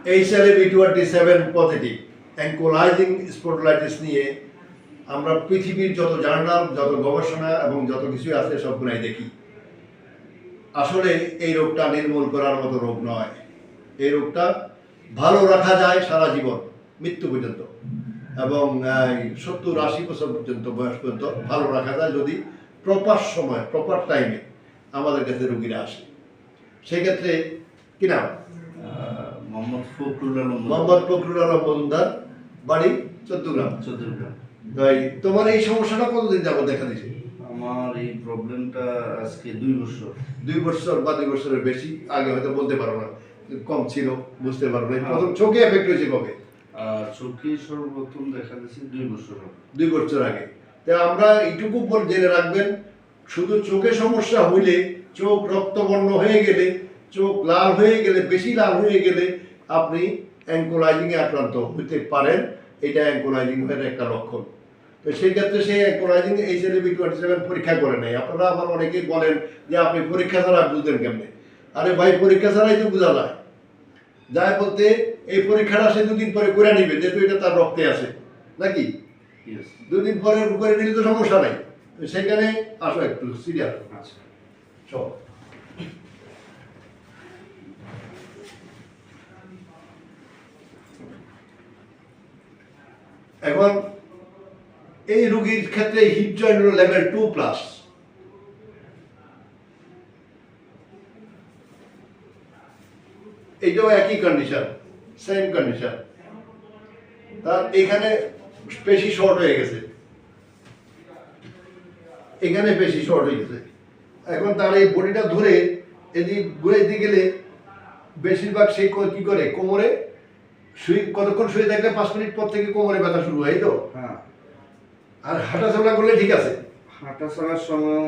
HLA-B27 positive ankylosing spondylitis নিয়ে আমরা পৃথিবীর যত জার্নাল, যত গবেষণা এবং যত কিছু আছে সবগুলাই দেখি। আসলে এই রোগটা নির্মূল করার মতো রোগ নয়। এই রোগটা ভালো রাখা যায় সারা জীবন, মৃত্যু পর্যন্ত, এবং 70-80 বছর পর্যন্ত বয়স পর্যন্ত ভালো রাখা যায় যদি প্রপার সময়, প্রপার টাইমে আমাদের কাছে রোগীরা আসে। সেক্ষেত্রে কি নাম? মোহাম্মদ ফখরুল আলম মজুমদার, বাড়ি 14 গ্রাম। তাই তোমার এই সমস্যাটা কতদিন যাবত দেখা দিয়েছে? আমার এই প্রবলেমটা আজকে 2 বছর। 2 বছর বা 2 বছরের বেশি আগে, হয়তো বলতে পারো না, কম ছিল, বুঝতে পারো না। প্রথম চোখে এফেক্ট হয়েছে কবে? চোখে সর্বপ্রথম দেখা দিয়েছে 2 বছর। 2 বছর আগে। তাই আমরা এইটুকু জেনে রাখবেন, শুধু চোখে সমস্যা হইলে, চোখ রক্তবর্ণ হয়ে গেলে, চোখ লাল হয়ে গেলে, বেশি লাল হয়ে গেলে আপনি অ্যাঙ্কোলাইজিংয়ে আক্রান্ত হতে পারেন। এটা অ্যাঙ্কোলাইজিং এর একটা লক্ষণ। তো সেই ক্ষেত্রে সেই অ্যাঙ্কোলাইজিং HLA-B27 পরীক্ষা করে নেয়। আপনারা আবার অনেকেই বলেন যে আপনি পরীক্ষা ছাড়া বুঝতেন কেমনে? আরে ভাই, পরীক্ষা ছাড়াই তো বোঝা যায়। যাই বলতে এই পরীক্ষাটা সে 2 দিন পরে করে নিবে, যেহেতু এটা তার রক্তে আছে, নাকি? 2 দিন পরে করে নিলে তো সমস্যা নাই। তো সেখানে আসো একটু সিরিয়াস। আচ্ছা, চল। এখন এই রোগীর ক্ষেত্রে হিপ জয়েন্ট হলো লেভেল 2+। এইটাও একই কন্ডিশন, সেম কন্ডিশন। তার এখানে পেশি শর্ট হয়ে গেছে, এখানে পেশি শর্ট হয়ে গেছে। এখন তার এই বডিটা ধরে এদিকে ঘুরাইতে গেলে বেশিরভাগ সে কি করে, কোমরে শুয়ে কতক্ষণ শুয়ে থাকলে 5 মিনিট পর থেকে কোমরে ব্যথা শুরু হয়, তো? হ্যাঁ। আর হাঁটাচলা করলে ঠিক আছে? হাঁটাচলার সময়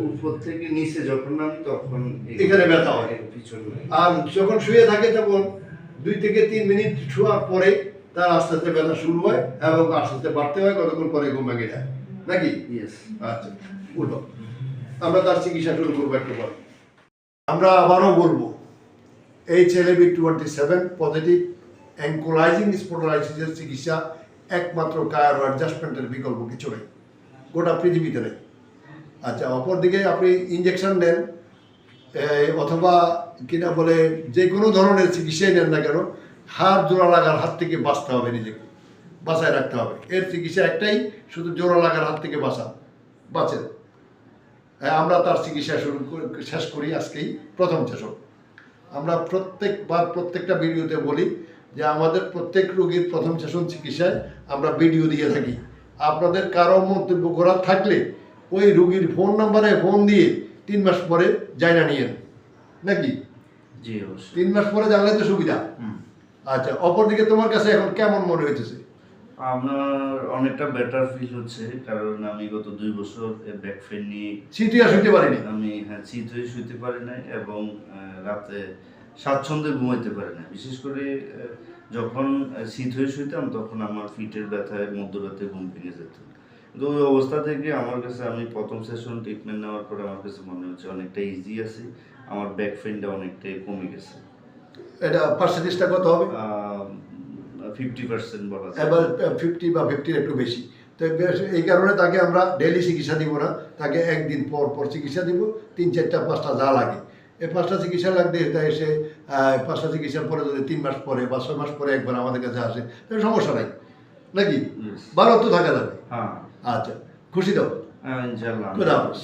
উপর থেকে নিচে যখন নামি তখন এখানে ব্যথা হয় পিছনে। আর যখন শুয়ে থাকে তখন 2 থেকে 3 মিনিট শোয়ার পরে তার আস্তে আস্তে ব্যথা শুরু হয় এবং আস্তে আস্তে বাড়তে হয়, কতক্ষণ পরে ঘুম ভেঙে যায়, নাকি? আচ্ছা, উঠো, আমরা তার চিকিৎসা শুরু করবো একটু পর। আমরা আবারও বলবো, HLA-B27 পজিটিভ অ্যাঙ্কোলাইজিং স্পন্ডিলাইটিসের চিকিৎসা একমাত্র কায়ার অ্যাডজাস্টমেন্টের বিকল্প কিছু নেই, গোটা পৃথিবীতে নেই। আচ্ছা, অপরদিকে আপনি ইঞ্জেকশন নেন অথবা কিনা বলে যে কোনো ধরনের চিকিৎসাই নেন না কেন, হাড় জোড়া লাগার হাত থেকে বাঁচতে হবে, নিজেকে বাঁচায় রাখতে হবে। এর চিকিৎসা একটাই, শুধু জোড়া লাগার হাত থেকে বাঁচেন। আমরা তার চিকিৎসা শেষ করি আজকেই, প্রথম সেশন। আমরা প্রত্যেকটা ভিডিওতে বলি যে আমাদের প্রত্যেক রোগীর প্রথম সেশন চিকিৎসায় আমরা ভিডিও দিয়ে থাকি। আপনাদের কারো মন্তব্য করার থাকলে ওই রোগীর ফোন নাম্বারে ফোন দিয়ে 3 মাস পরে জানা নিয়েন, নাকি? জি, অবশ্যই। 3 মাস পরে জানলে তো সুবিধা। আচ্ছা, অপরদিকে তোমার কাছে এখন কেমন মনে হইতেছে? আমার অনেকটা বেটার ফিল হচ্ছে, কারণ আমি গত 2 বছর ব্যাক পেইন নিয়ে শুতে পারিনি। আমি চিত হয়ে শুতে পারি না এবং রাতে স্বাচ্ছন্দ্যে ঘুমাইতে পারি না। বিশেষ করে যখন শীত হয়ে শুইতাম তখন আমার পিঠের ব্যথায় মধ্যরাতে ঘুম ভেঙে যেত। তো ওই অবস্থা থেকে আমার কাছে, আমি প্রথম সেশন ট্রিটমেন্ট নেওয়ার পরে আমার কাছে মনে হচ্ছে অনেকটা ইজি আছে, আমার ব্যাক পেইনটা অনেকটাই কমে গেছে। এটা পার্সেন্টেজটা কত হবে? 50% বলা যায়। এবার 50 বা 50 একটু বেশি। তো এই কারণে তাকে আমরা ডেইলি চিকিৎসা দিব না, তাকে একদিন পর পর চিকিৎসা দিব, 3, 4, 5টা যা লাগে। এই 5টা চিকিৎসা লাগবে, তাই সে 5টা চিকিৎসার পরে যদি 3 মাস পরে বা 6 মাস পরে একবার আমাদের কাছে আসে, তাহলে সমস্যা নাই, নাকি? ভালো তো থাকা যাবে। হ্যাঁ। আচ্ছা, খুশি তো? ইনশাআল্লাহ। খুদা হাফেজ।